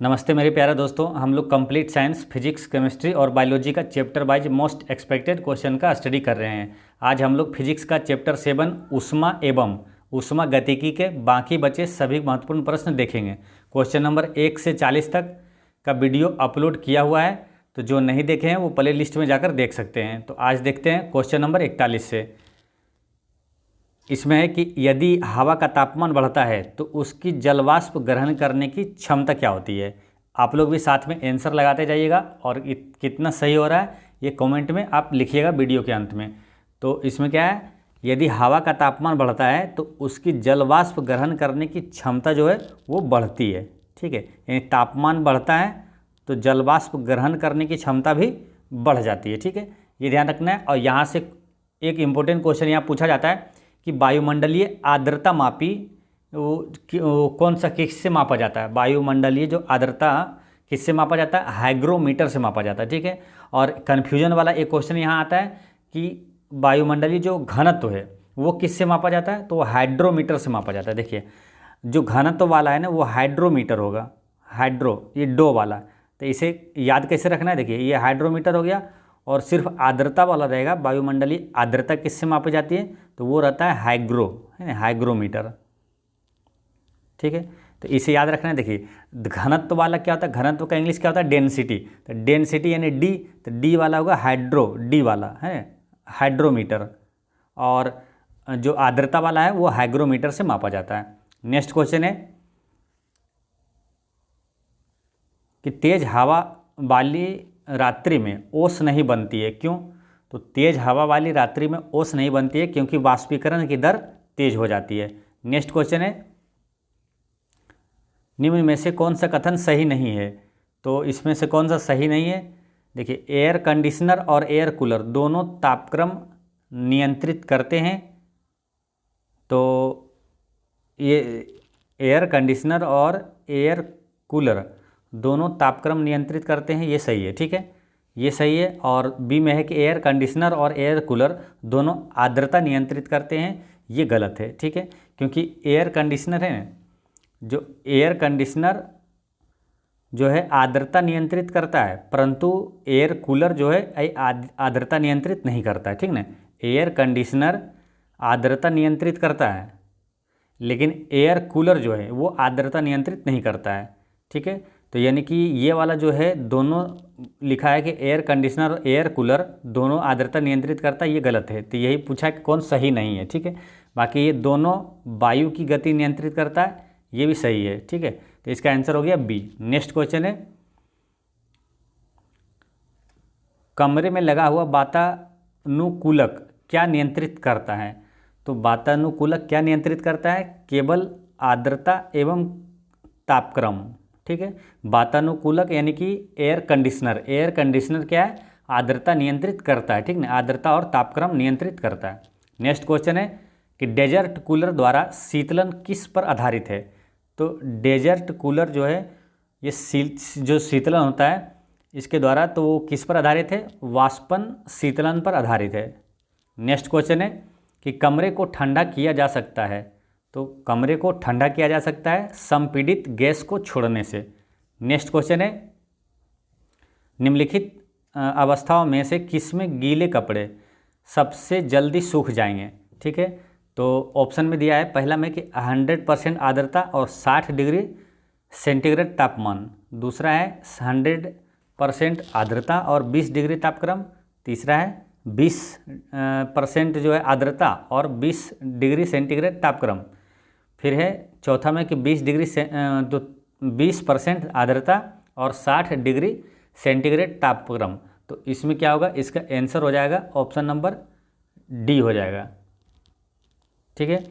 नमस्ते मेरे प्यारे दोस्तों, हम लोग कंप्लीट साइंस, फिजिक्स, केमिस्ट्री और बायोलॉजी का chapter wise most expected question का स्टडी कर रहे हैं। आज हम लोग फिजिक्स का चैप्टर 7 ऊष्मा एवं ऊष्मा गतिकी के बाकी बचे सभी महत्वपूर्ण प्रश्न देखेंगे। क्वेश्चन नंबर 1 से 40 तक का वीडियो अपलोड किया हुआ है, तो जो नहीं देखे हैं वो प्ले लिस्ट में जाकर देख सकते हैं। तो आज देखते हैं क्वेश्चन नंबर 41 से। इसमें है कि यदि हवा का तापमान बढ़ता है तो उसकी जलवाष्प ग्रहण करने की क्षमता क्या होती है। आप लोग भी साथ में आंसर लगाते जाइएगा और कितना सही हो रहा है ये कमेंट में आप लिखिएगा वीडियो के अंत में। तो इसमें क्या है, यदि हवा का तापमान बढ़ता है तो उसकी जलवाष्प ग्रहण करने की क्षमता जो है वो बढ़ती है। ठीक है, यानी तापमान बढ़ता है तो जलवाष्प ग्रहण करने की क्षमता भी बढ़ जाती है। ठीक है, ये ध्यान रखना है। और यहाँ से एक इम्पोर्टेंट क्वेश्चन यहाँ पूछा जाता है कि वायुमंडलीय आर्द्रता मापी वो कौन सा किससे मापा जाता है। वायुमंडलीय जो आर्द्रता किससे मापा जाता है, हाइग्रोमीटर से मापा जाता है। ठीक है, और कन्फ्यूजन वाला एक क्वेश्चन यहाँ आता है कि वायुमंडलीय जो घनत्व है वो किससे मापा जाता है, तो हाइड्रोमीटर से मापा जाता है। देखिए जो घनत्व वाला है ना वो हाइड्रोमीटर होगा, हाइड्रो ये डो वाला। तो इसे याद कैसे रखना है, देखिए ये हाइड्रोमीटर हो गया और सिर्फ आर्द्रता वाला रहेगा। वायुमंडलीय आर्द्रता किससे मापी जाती है, तो वो रहता है हाइग्रो, है ना, हाइग्रोमीटर। ठीक है, तो इसे याद रखना है। देखिए घनत्व वाला क्या होता है, घनत्व का इंग्लिश क्या होता है, डेंसिटी। तो डेंसिटी यानी डी, तो डी वाला होगा हाइड्रो, डी वाला है हाइड्रोमीटर। और जो आर्द्रता वाला है वो हाइग्रोमीटर से मापा जाता है। नेक्स्ट क्वेश्चन है कि तेज हवा वाली रात्रि में ओस नहीं बनती है, क्यों। तो तेज हवा वाली रात्रि में ओस नहीं बनती है क्योंकि वाष्पीकरण की दर तेज हो जाती है। नेक्स्ट क्वेश्चन है निम्न में से कौन सा कथन सही नहीं है। तो इसमें से कौन सा सही नहीं है, देखिए एयर कंडीशनर और एयर कूलर दोनों तापक्रम नियंत्रित करते हैं। तो ये एयर कंडीशनर और एयर कूलर दोनों तापक्रम नियंत्रित करते हैं, ये सही है। ठीक है, ये सही है। और बी में है कि एयर कंडीशनर और एयर कूलर दोनों आर्द्रता नियंत्रित करते हैं, ये गलत है। ठीक है, क्योंकि एयर कंडीशनर है, जो एयर कंडीशनर जो है आर्द्रता नियंत्रित करता है, परंतु एयर कूलर जो है आर्द्रता नियंत्रित नहीं करता है। ठीक ना, एयर कंडीशनर आर्द्रता नियंत्रित करता है लेकिन एयर कूलर जो है वो आर्द्रता नियंत्रित नहीं करता है। ठीक है, तो यानी कि ये वाला जो है दोनों लिखा है कि एयर कंडीशनर और एयर कूलर दोनों आर्द्रता नियंत्रित करता है, ये गलत है। तो यही पूछा है कि कौन सही नहीं है। ठीक है, बाकी ये दोनों वायु की गति नियंत्रित करता है, ये भी सही है। ठीक है, तो इसका आंसर हो गया बी। नेक्स्ट क्वेश्चन है कमरे में लगा हुआ वातानुकूलक क्या नियंत्रित करता है। तो वातानुकूलक क्या नियंत्रित करता है, केवल आर्द्रता एवं तापक्रम। ठीक है, वातानुकूलक यानी कि एयर कंडीशनर, एयर कंडीशनर क्या है, आर्द्रता नियंत्रित करता है। ठीक ना, आर्द्रता और तापक्रम नियंत्रित करता है। नेक्स्ट क्वेश्चन है कि डेजर्ट कूलर द्वारा शीतलन किस पर आधारित है। तो डेजर्ट कूलर जो है ये जो शीतलन होता है इसके द्वारा, तो वो किस पर आधारित है, वाष्पन शीतलन पर आधारित है। नेक्स्ट क्वेश्चन है कि कमरे को ठंडा किया जा सकता है। तो कमरे को ठंडा किया जा सकता है संपीड़ित गैस को छोड़ने से। नेक्स्ट क्वेश्चन है निम्नलिखित अवस्थाओं में से किसमें गीले कपड़े सबसे जल्दी सूख जाएंगे। ठीक है, तो ऑप्शन में दिया है पहला में कि 100% आर्द्रता और 60 डिग्री सेंटीग्रेड तापमान। दूसरा है 100% आर्द्रता और 20 डिग्री तापक्रम। तीसरा है 20% जो है आर्द्रता और 20 डिग्री सेंटीग्रेड तापक्रम। फिर है चौथा में कि 20% आर्द्रता और 60 डिग्री सेंटीग्रेड तापक्रम। तो इसमें क्या होगा, इसका आंसर हो जाएगा ऑप्शन नंबर डी हो जाएगा। ठीक है,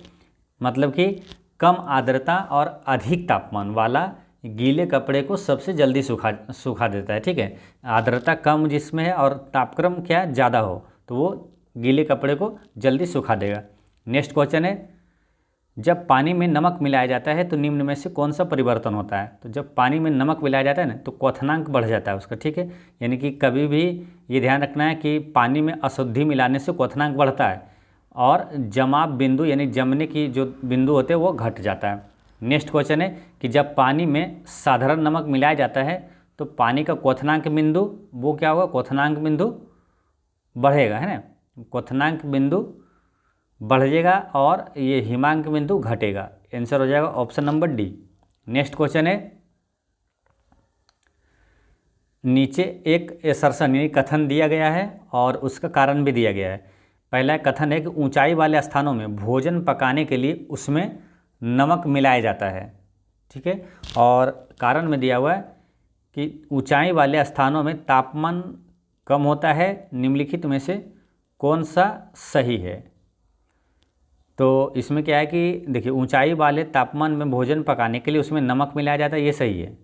मतलब कि कम आर्द्रता और अधिक तापमान वाला गीले कपड़े को सबसे जल्दी सुखा देता है। ठीक है, आर्द्रता कम जिसमें है और तापक्रम क्या ज़्यादा हो तो वो गीले कपड़े को जल्दी सुखा देगा। नेक्स्ट क्वेश्चन है जब पानी में नमक मिलाया जाता है तो निम्न में से कौन सा परिवर्तन होता है। तो जब पानी में नमक मिलाया जाता है ना तो क्वथनांक बढ़ जाता है उसका। ठीक है, यानी कि कभी भी ये ध्यान रखना है कि पानी में अशुद्धि मिलाने से क्वथनांक बढ़ता है और जमाव बिंदु यानी जमने की जो बिंदु होते हैं वो घट जाता है। नेक्स्ट क्वेश्चन है कि जब पानी में साधारण नमक मिलाया जाता है तो पानी का क्वथनांक बिंदु वो क्या होगा, क्वथनांक बिंदु बढ़ेगा, है ना, क्वथनांक बिंदु बढ़ जाएगा और ये हिमांक बिंदु घटेगा। आंसर हो जाएगा option number D. Next question है, नीचे एक असर्शन यानी कथन दिया गया है और उसका कारण भी दिया गया है। पहला कथन है कि ऊंचाई वाले स्थानों में भोजन पकाने के लिए उसमें नमक मिलाया जाता है, ठीक है। और कारण में दिया हुआ है कि ऊंचाई वाले स्थानों में तापमान कम होता है, निम्नलिखित में से कौन सा सही है। तो इसमें क्या है कि देखिए ऊंचाई वाले तापमान में भोजन पकाने के लिए उसमें नमक मिलाया जाता है, ये सही है,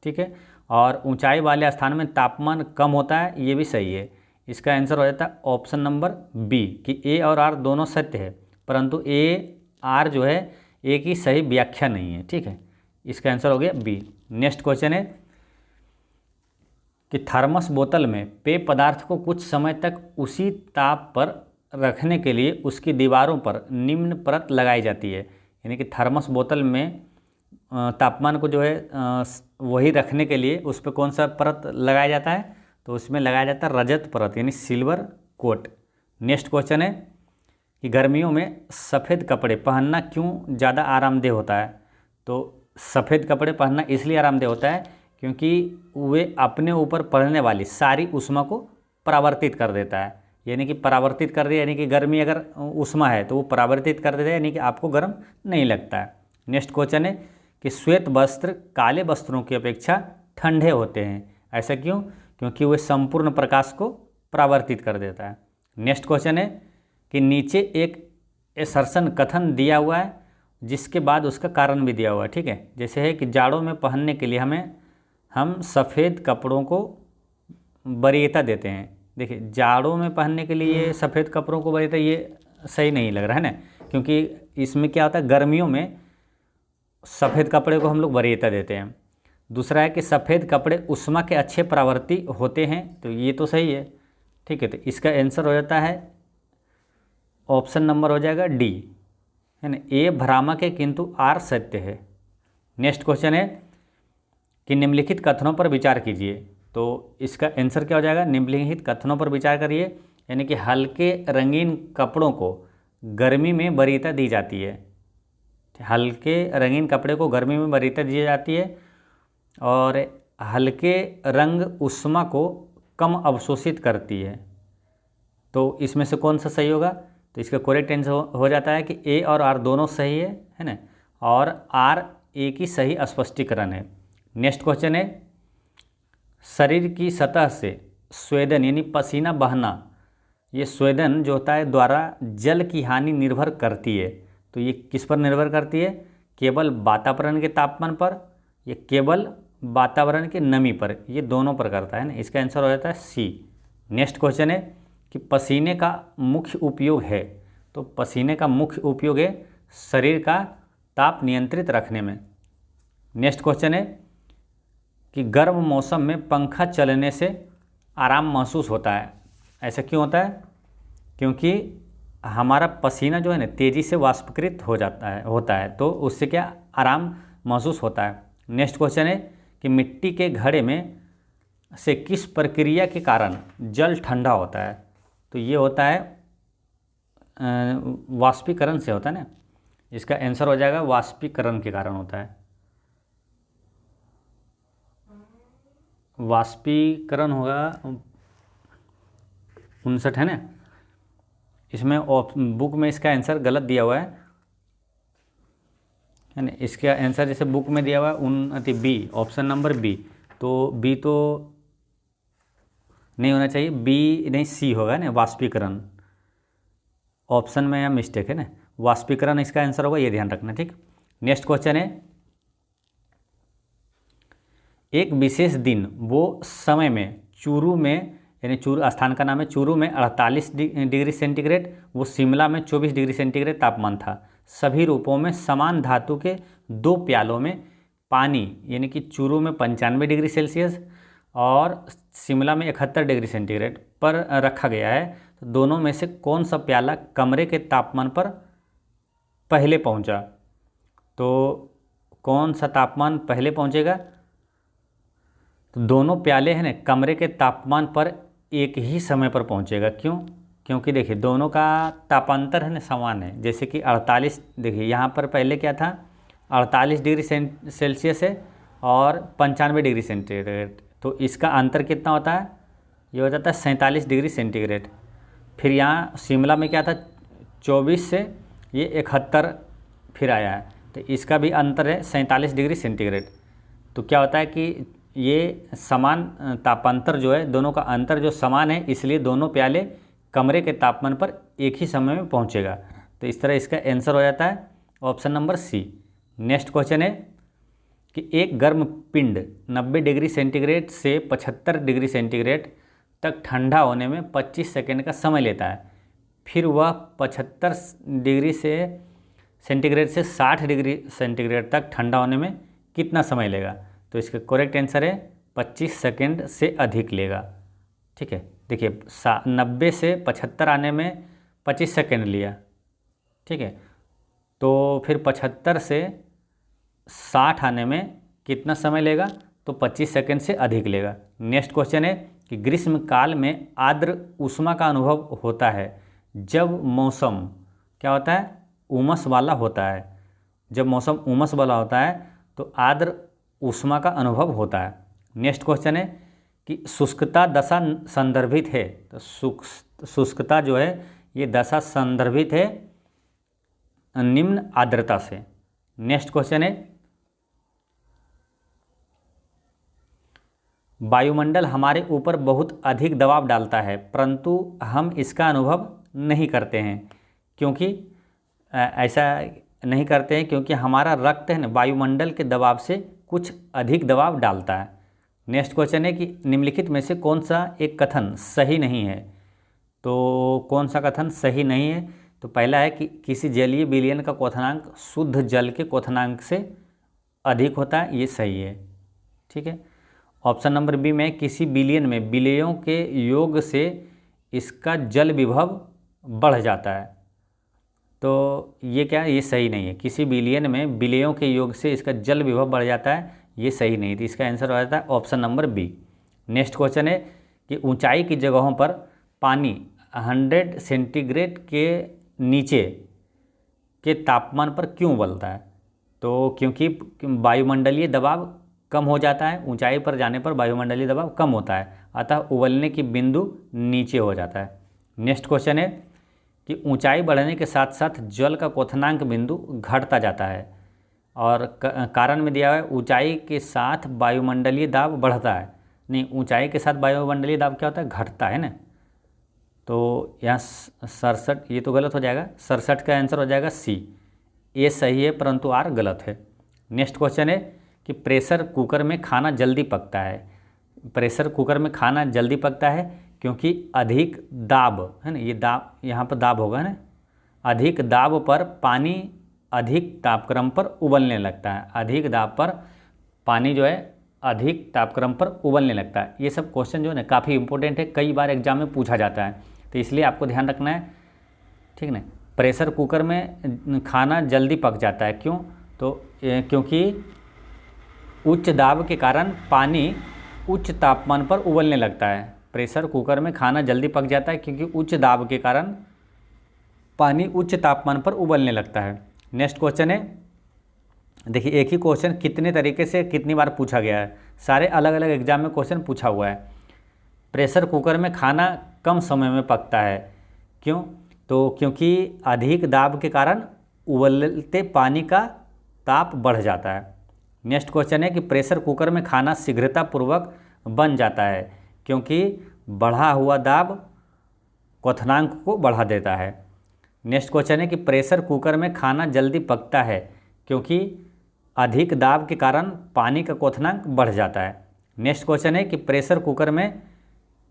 ठीक है। और ऊंचाई वाले स्थान में तापमान कम होता है, ये भी सही है। इसका आंसर हो जाता है ऑप्शन नंबर बी कि ए और आर दोनों सत्य है, परंतु ए आर जो है ए की सही व्याख्या नहीं है, ठीक है। इसका आंसर हो गया बी। नेक्स्ट क्वेश्चन है कि थर्मस बोतल में पेय पदार्थ को कुछ समय तक उसी ताप पर रखने के लिए उसकी दीवारों पर निम्न परत लगाई जाती है। यानी कि थर्मस बोतल में तापमान को जो है वही रखने के लिए उस पर कौन सा परत लगाया जाता है, तो उसमें लगाया जाता है रजत परत यानी सिल्वर कोट। नेक्स्ट क्वेश्चन है कि गर्मियों में सफ़ेद कपड़े पहनना क्यों ज़्यादा आरामदेह होता है। तो सफ़ेद कपड़े पहनना इसलिए आरामदेह होता है क्योंकि वे अपने ऊपर पड़ने वाली सारी ऊष्मा को परावर्तित कर देता है। यानी कि परावर्तित कर दिया, यानी कि गर्मी अगर ऊष्मा है तो वो परावर्तित कर देता है, यानी कि आपको गर्म नहीं लगता है। नेक्स्ट क्वेश्चन है कि श्वेत वस्त्र काले वस्त्रों की अपेक्षा ठंडे होते हैं, ऐसा क्यों? क्योंकि वे संपूर्ण प्रकाश को परावर्तित कर देता है। नेक्स्ट क्वेश्चन है कि नीचे एक असर्शन कथन दिया हुआ है जिसके बाद उसका कारण भी दिया हुआ है, ठीक है। जैसे है कि जाड़ों में पहनने के लिए हम सफ़ेद कपड़ों को वरीयता देते हैं। देखिए जाड़ों में पहनने के लिए सफ़ेद कपड़ों को वरीयता, ये सही नहीं लग रहा है ना, क्योंकि इसमें क्या होता है गर्मियों में सफ़ेद कपड़े को हम लोग वरीयता देते हैं। दूसरा है कि सफ़ेद कपड़े ऊष्मा के अच्छे परावर्ती होते हैं, तो ये तो सही है, ठीक है। तो इसका आंसर हो जाता है ऑप्शन नंबर हो जाएगा डी, है ना। ए भ्रामक है किंतु आर सत्य है। नेक्स्ट क्वेश्चन है कि निम्नलिखित कथनों पर विचार कीजिए। तो इसका आंसर क्या हो जाएगा, निम्नलिखित कथनों पर विचार करिए। यानी कि हल्के रंगीन कपड़ों को गर्मी में वरीयता दी जाती है। हल्के रंगीन कपड़े को गर्मी में वरीयता दी जाती है और हल्के रंग ऊष्मा को कम अवशोषित करती है। तो इसमें से कौन सा सही होगा? तो इसका करेक्ट आंसर हो जाता है कि ए और आर दोनों सही है ना, और आर ए की सही स्पष्टीकरण है। नेक्स्ट क्वेश्चन है शरीर की सतह से स्वेदन यानी पसीना बहना, ये स्वेदन जो होता है द्वारा जल की हानि निर्भर करती है। तो ये किस पर निर्भर करती है? केवल वातावरण के तापमान पर या केवल वातावरण के नमी पर, ये दोनों पर करता है ना। इसका आंसर हो जाता है सी। नेक्स्ट क्वेश्चन है कि पसीने का मुख्य उपयोग है। तो पसीने का मुख्य उपयोग है शरीर का ताप नियंत्रित रखने में। नेक्स्ट क्वेश्चन है कि गर्म मौसम में पंखा चलने से आराम महसूस होता है, ऐसा क्यों होता है? क्योंकि हमारा पसीना जो है ना तेज़ी से वाष्पीकृत होता है, तो उससे क्या आराम महसूस होता है। नेक्स्ट क्वेश्चन है कि मिट्टी के घड़े में से किस प्रक्रिया के कारण जल ठंडा होता है? तो ये होता है वाष्पीकरण से होता है ना। इसका आंसर हो जाएगा वाष्पीकरण के कारण होता है। वाष्पीकरण होगा 59 है ना। इसमें बुक में इसका आंसर गलत दिया हुआ है ना। इसका आंसर जैसे बुक में दिया हुआ है बी, ऑप्शन नंबर बी, तो बी तो नहीं होना चाहिए, बी नहीं सी होगा ना, वाष्पीकरण। ऑप्शन में यहाँ मिस्टेक है ना, वाष्पीकरण इसका आंसर होगा, ये ध्यान रखना, ठीक। नेक्स्ट क्वेश्चन है एक विशेष दिन वो समय में चूरू में, यानी चूरू स्थान का नाम है, चूरू में 48 डिग्री सेंटीग्रेड, वो शिमला में 24 डिग्री सेंटीग्रेड तापमान था। सभी रूपों में समान धातु के 2 प्यालों में पानी, यानी कि चूरू में 95 डिग्री सेल्सियस और शिमला में 71 डिग्री सेंटीग्रेड पर रखा गया है। तो दोनों में से कौन सा प्याला कमरे के तापमान पर पहले पहुंचा? तो कौन सा तापमान पहले पहुंचेगा? तो दोनों प्याले हैं ना कमरे के तापमान पर एक ही समय पर पहुंचेगा। क्यों? क्योंकि देखिए दोनों का तापांतर है ना समान है। जैसे कि 48, देखिए यहाँ पर पहले क्या था, 48 डिग्री सेल्सियस है और 95 डिग्री सेंटीग्रेड, तो इसका अंतर कितना होता है? ये हो जाता है 47 डिग्री सेंटीग्रेड। फिर यहाँ शिमला में क्या था, 24 से ये 71 फिर आया है, तो इसका भी अंतर है 47 डिग्री सेंटीग्रेड। तो क्या होता है कि ये समान तापांतर जो है, दोनों का अंतर जो समान है, इसलिए दोनों प्याले कमरे के तापमान पर एक ही समय में पहुंचेगा। तो इस तरह इसका आंसर हो जाता है option number C. Next question है कि एक गर्म पिंड 90 डिग्री सेंटीग्रेड से 75 डिग्री सेंटीग्रेड तक ठंडा होने में 25 सेकेंड का समय लेता है, फिर वह 75 डिग्री से सेंटीग्रेड से 60 डिग्री सेंटीग्रेड तक ठंडा होने में कितना समय लेगा? तो इसका करेक्ट आंसर है 25 सेकेंड से अधिक लेगा। ठीक है, देखिए 90 से 75 आने में 25 सेकेंड लिया, ठीक है, तो फिर 75 से 60 आने में कितना समय लेगा? तो 25 सेकेंड से अधिक लेगा। नेक्स्ट क्वेश्चन है कि ग्रीष्मकाल में आर्द्र ऊष्मा का अनुभव होता है जब मौसम क्या होता है? उमस वाला होता है। जब मौसम उमस वाला होता है तो आर्द्र ऊष्मा का अनुभव होता है। नेक्स्ट क्वेश्चन है कि शुष्कता दशा संदर्भित है, तो शुष्कता जो है ये दशा संदर्भित है निम्न आर्द्रता से। नेक्स्ट क्वेश्चन है वायुमंडल हमारे ऊपर बहुत अधिक दबाव डालता है परंतु हम इसका अनुभव नहीं करते हैं, क्योंकि ऐसा नहीं करते हैं क्योंकि हमारा रक्त है ना वायुमंडल के दबाव से कुछ अधिक दबाव डालता है। नेक्स्ट क्वेश्चन है कि निम्नलिखित में से कौन सा एक कथन सही नहीं है? तो कौन सा कथन सही नहीं है? तो पहला है कि किसी जलीय विलयन का क्वथनांक शुद्ध जल के क्वथनांक से अधिक होता है, ये सही है। ठीक है, ऑप्शन नंबर बी में किसी विलयन में विलयों के योग से इसका जल विभव बढ़ जाता है, तो ये क्या है? ये सही नहीं है। किसी विलयन में विलयों के योग से इसका जल विभव बढ़ जाता है, ये सही नहीं। तो इसका आंसर हो जाता है option number B. Next question है कि ऊंचाई की जगहों पर पानी 100 सेंटीग्रेड के नीचे के तापमान पर क्यों उबलता है? तो क्योंकि वायुमंडलीय दबाव कम हो जाता है, ऊंचाई पर जाने पर वायुमंडलीय दबाव कम होता है, अतः उबलने की बिंदु नीचे हो जाता है। नेक्स्ट क्वेश्चन है कि ऊंचाई बढ़ने के साथ साथ जल का क्वथनांक बिंदु घटता जाता है, और कारण में दिया हुआ है ऊंचाई के साथ वायुमंडलीय दाब बढ़ता है। नहीं, ऊंचाई के साथ वायुमंडलीय दाब क्या होता है? घटता है ना। तो यहाँ 67, ये तो गलत हो जाएगा, 67 का आंसर हो जाएगा सी। ए सही है परंतु आर गलत है। नेक्स्ट क्वेश्चन है कि प्रेशर कुकर में खाना जल्दी पकता है। प्रेशर कुकर में खाना जल्दी पकता है क्योंकि अधिक दाब है ना, ये दाब यहाँ पर दाब होगा ना, अधिक दाब पर पानी अधिक तापक्रम पर उबलने लगता है। अधिक दाब पर पानी जो है अधिक तापक्रम पर उबलने लगता है। ये सब क्वेश्चन जो है ना काफ़ी इंपॉर्टेंट है, कई बार एग्जाम में पूछा जाता है, तो इसलिए आपको ध्यान रखना है। ठीक ना, प्रेशर कुकर में खाना जल्दी पक जाता है, क्यों? तो क्योंकि उच्च दाब के कारण पानी उच्च तापमान पर उबलने लगता है। प्रेशर कुकर में खाना जल्दी पक जाता है क्योंकि उच्च दाब के कारण पानी उच्च तापमान पर उबलने लगता है। नेक्स्ट क्वेश्चन है, देखिए एक ही क्वेश्चन कितने तरीके से कितनी बार पूछा गया है, सारे अलग अलग एग्जाम में क्वेश्चन पूछा हुआ है। प्रेशर कुकर में खाना कम समय में पकता है, क्यों? तो क्योंकि अधिक दाब के कारण उबलते पानी का ताप बढ़ जाता है। नेक्स्ट क्वेश्चन है कि प्रेशर कुकर में खाना शीघ्रतापूर्वक बन जाता है क्योंकि बढ़ा हुआ दाब क्वथनांक को बढ़ा देता है। नेक्स्ट क्वेश्चन है कि प्रेशर कुकर में खाना जल्दी पकता है क्योंकि अधिक दाब के कारण पानी का क्वथनांक बढ़ जाता है। नेक्स्ट क्वेश्चन है कि प्रेशर कुकर में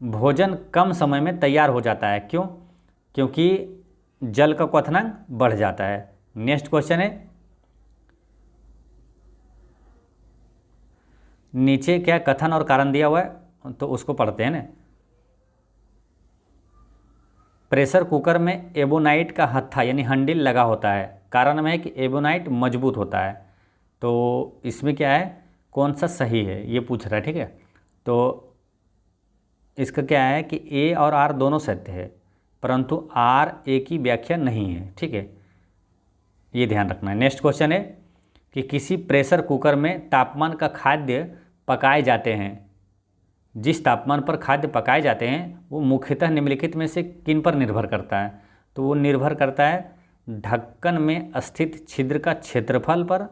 भोजन कम समय में तैयार हो जाता है, क्यों? क्योंकि जल का क्वथनांक बढ़ जाता है। नेक्स्ट क्वेश्चन है, नीचे क्या कथन और कारण दिया हुआ है, तो उसको पढ़ते हैं ना। प्रेशर कुकर में एबोनाइट का हत्था यानी हंडिल लगा होता है, कारण में है कि एबोनाइट मजबूत होता है। तो इसमें क्या है, कौन सा सही है ये पूछ रहा है, ठीक है। तो इसका क्या है कि ए और आर दोनों सत्य है, परंतु आर ए की व्याख्या नहीं है, ठीक है, ये ध्यान रखना है। नेक्स्ट क्वेश्चन है कि किसी प्रेशर कुकर में तापमान का खाद्य पकाए जाते हैं, जिस तापमान पर खाद्य पकाए जाते हैं वो मुख्यतः निम्नलिखित में से किन पर निर्भर करता है। तो वो निर्भर करता है ढक्कन में स्थित छिद्र का क्षेत्रफल पर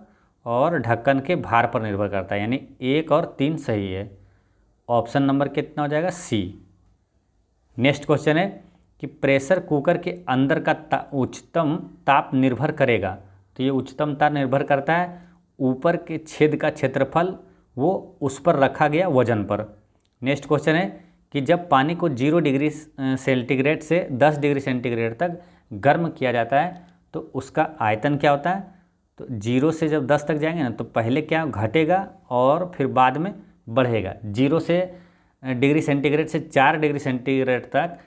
और ढक्कन के भार पर निर्भर करता है, यानी 1 और 3 सही है। ऑप्शन नंबर कितना हो जाएगा, सी। नेक्स्ट क्वेश्चन है कि प्रेशर कुकर के अंदर का उच्चतम ताप निर्भर करेगा। तो ये उच्चतम ताप निर्भर करता है ऊपर के छेद का क्षेत्रफल, वो उस पर रखा गया वजन पर। नेक्स्ट क्वेश्चन है कि जब पानी को 0 डिग्री सेंटीग्रेड से 10 डिग्री सेंटीग्रेड तक गर्म किया जाता है तो उसका आयतन क्या होता है। तो 0 से जब 10 तक जाएंगे ना तो पहले क्या घटेगा और फिर बाद में बढ़ेगा। 0 से डिग्री सेंटीग्रेड से 4 डिग्री सेंटीग्रेड तक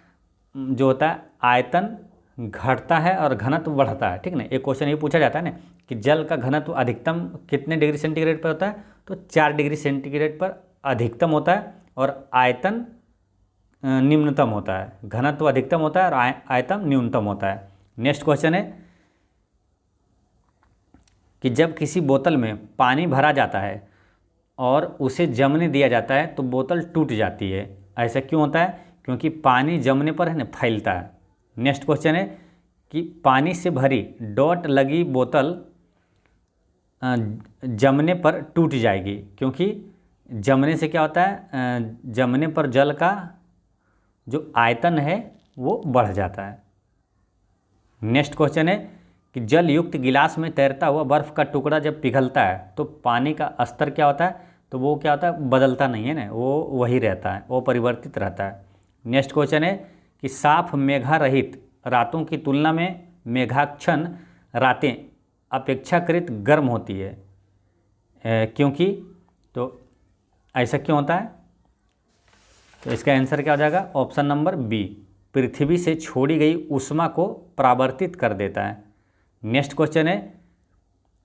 जो होता है आयतन घटता है और घनत्व बढ़ता है, ठीक ना। एक क्वेश्चन ये पूछा जाता है ना कि जल का घनत्व अधिकतम कितने डिग्री सेंटीग्रेड पर होता है, तो 4 डिग्री सेंटीग्रेड पर अधिकतम होता है और आयतन निम्नतम होता है। घनत्व अधिकतम होता है और आयतन न्यूनतम होता है। नेक्स्ट क्वेश्चन है कि जब किसी बोतल में पानी भरा जाता है और उसे जमने दिया जाता है तो बोतल टूट जाती है। ऐसा क्यों होता है, क्योंकि पानी जमने पर है ना फैलता है। नेक्स्ट क्वेश्चन है कि पानी से भरी डॉट लगी बोतल जमने पर टूट जाएगी, क्योंकि जमने से क्या होता है, जमने पर जल का जो आयतन है वो बढ़ जाता है। नेक्स्ट क्वेश्चन है कि जल युक्त गिलास में तैरता हुआ बर्फ़ का टुकड़ा जब पिघलता है तो पानी का स्तर क्या होता है, तो वो क्या होता है, बदलता नहीं है ना, वो वही रहता है, वो परिवर्तित रहता है। नेक्स्ट क्वेश्चन है कि साफ मेघा रहित रातों की तुलना में मेघाच्छन्न रातें अपेक्षाकृत गर्म होती है, क्योंकि, तो ऐसा क्यों होता है। तो इसका आंसर क्या हो जाएगा, ऑप्शन नंबर बी, पृथ्वी से छोड़ी गई ऊष्मा को परावर्तित कर देता है। नेक्स्ट क्वेश्चन है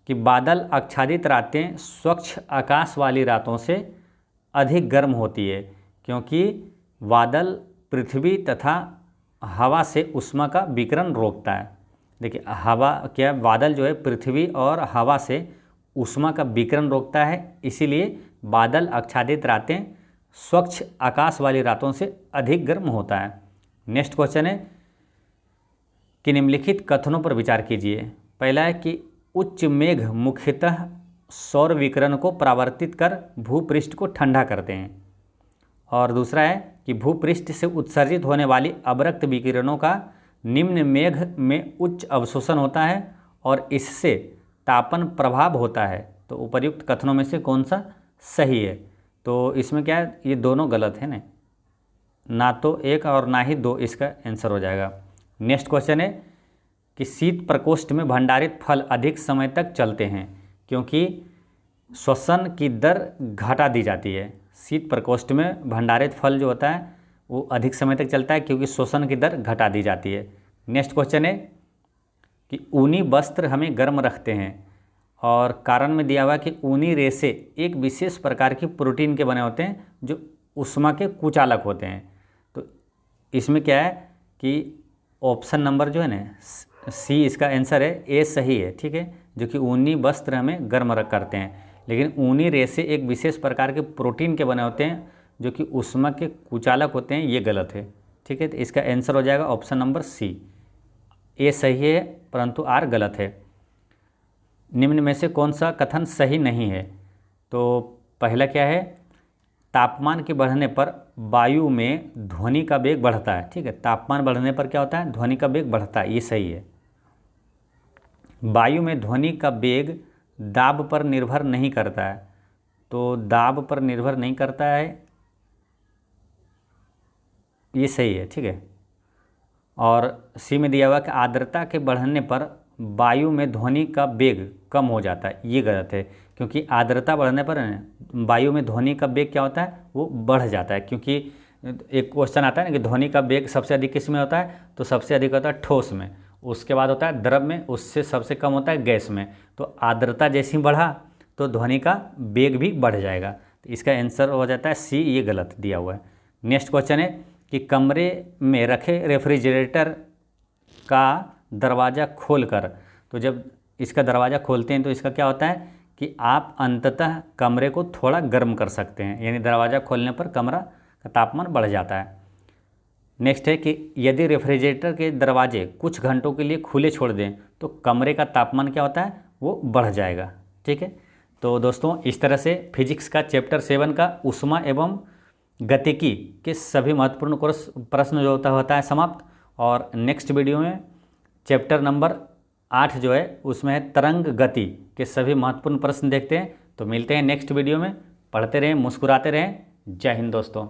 कि बादल आच्छादित रातें स्वच्छ आकाश वाली रातों से अधिक गर्म होती है, क्योंकि बादल पृथ्वी तथा हवा से ऊष्मा का विकिरण रोकता है। देखिए हवा क्या, बादल जो है पृथ्वी और हवा से ऊष्मा का विकिरण रोकता है, इसीलिए बादल आच्छादित रातें स्वच्छ आकाश वाली रातों से अधिक गर्म होता है। नेक्स्ट क्वेश्चन है कि निम्नलिखित कथनों पर विचार कीजिए। पहला है कि उच्च मेघ मुख्यतः सौर विकिरण को परावर्तित कर भूपृष्ठ को ठंडा करते हैं, और दूसरा है कि भूपृष्ठ से उत्सर्जित होने वाली अवरक्त विकिरणों का निम्न मेघ में उच्च अवशोषण होता है और इससे तापन प्रभाव होता है। तो उपर्युक्त कथनों में से कौन सा सही है। तो इसमें क्या है, ये दोनों गलत है ना तो एक और ना ही दो इसका आंसर हो जाएगा। नेक्स्ट क्वेश्चन है कि शीत प्रकोष्ठ में भंडारित फल अधिक समय तक चलते हैं, क्योंकि श्वसन की दर घटा दी जाती है। शीत प्रकोष्ठ में भंडारित फल जो होता है वो अधिक समय तक चलता है क्योंकि श्वसन की दर घटा दी जाती है। नेक्स्ट क्वेश्चन है कि ऊनी वस्त्र हमें गर्म रखते हैं, और कारण में दिया हुआ कि ऊनी रेशे एक विशेष प्रकार की प्रोटीन के बने होते हैं जो ऊष्मा के कुचालक होते हैं। तो इसमें क्या है कि ऑप्शन नंबर जो है ना सी इसका आंसर है, ए सही है, ठीक है, जो कि ऊनी वस्त्र हमें गर्म करते हैं। लेकिन ऊनी रेशे एक विशेष प्रकार के प्रोटीन के बने होते हैं जो कि ऊष्मा के कुचालक होते हैं, ये गलत है, ठीक है। तो इसका आंसर हो जाएगा ऑप्शन नंबर सी, ए सही है परंतु आर गलत है। निम्न में से कौन सा कथन सही नहीं है। तो पहला क्या है, तापमान के बढ़ने पर वायु में ध्वनि का वेग बढ़ता है, ठीक है, तापमान बढ़ने पर क्या होता है, ध्वनि का वेग बढ़ता है, ये सही है। वायु में ध्वनि का वेग दाब पर निर्भर नहीं करता है, तो दाब पर निर्भर नहीं करता है, ये सही है, ठीक है। और सी में दिया हुआ कि आर्द्रता के बढ़ने पर वायु में ध्वनि का वेग कम हो जाता है, ये गलत है, क्योंकि आर्द्रता बढ़ने पर वायु में ध्वनि का वेग क्या होता है, वो बढ़ जाता है। क्योंकि एक क्वेश्चन आता है ना कि ध्वनि का वेग सबसे अधिक किस में होता है, तो सबसे अधिक होता है ठोस में, उसके बाद होता है द्रव में, उससे सबसे कम होता है गैस में। तो आर्द्रता जैसे ही बढ़ा तो ध्वनि का वेग भी बढ़ जाएगा। तो इसका आंसर हो जाता है सी, ये गलत दिया हुआ है। नेक्स्ट क्वेश्चन है कि कमरे में रखे रेफ्रिजरेटर का दरवाज़ा खोलकर, तो जब इसका दरवाज़ा खोलते हैं तो इसका क्या होता है कि आप अंततः कमरे को थोड़ा गर्म कर सकते हैं, यानी दरवाज़ा खोलने पर कमरा का तापमान बढ़ जाता है। नेक्स्ट है कि यदि रेफ्रिजरेटर के दरवाजे कुछ घंटों के लिए खुले छोड़ दें तो कमरे का तापमान क्या होता है, वो बढ़ जाएगा। ठीक है, तो दोस्तों इस तरह से फिजिक्स का चैप्टर 7 का ऊष्मा एवं गतिकी के सभी महत्वपूर्ण प्रश्न जो होता है समाप्त। और नेक्स्ट वीडियो में चैप्टर नंबर 8 जो है उसमें है तरंग गति के सभी महत्वपूर्ण प्रश्न देखते हैं। तो मिलते हैं नेक्स्ट वीडियो में। पढ़ते रहें, मुस्कुराते रहें। जय हिंद दोस्तों।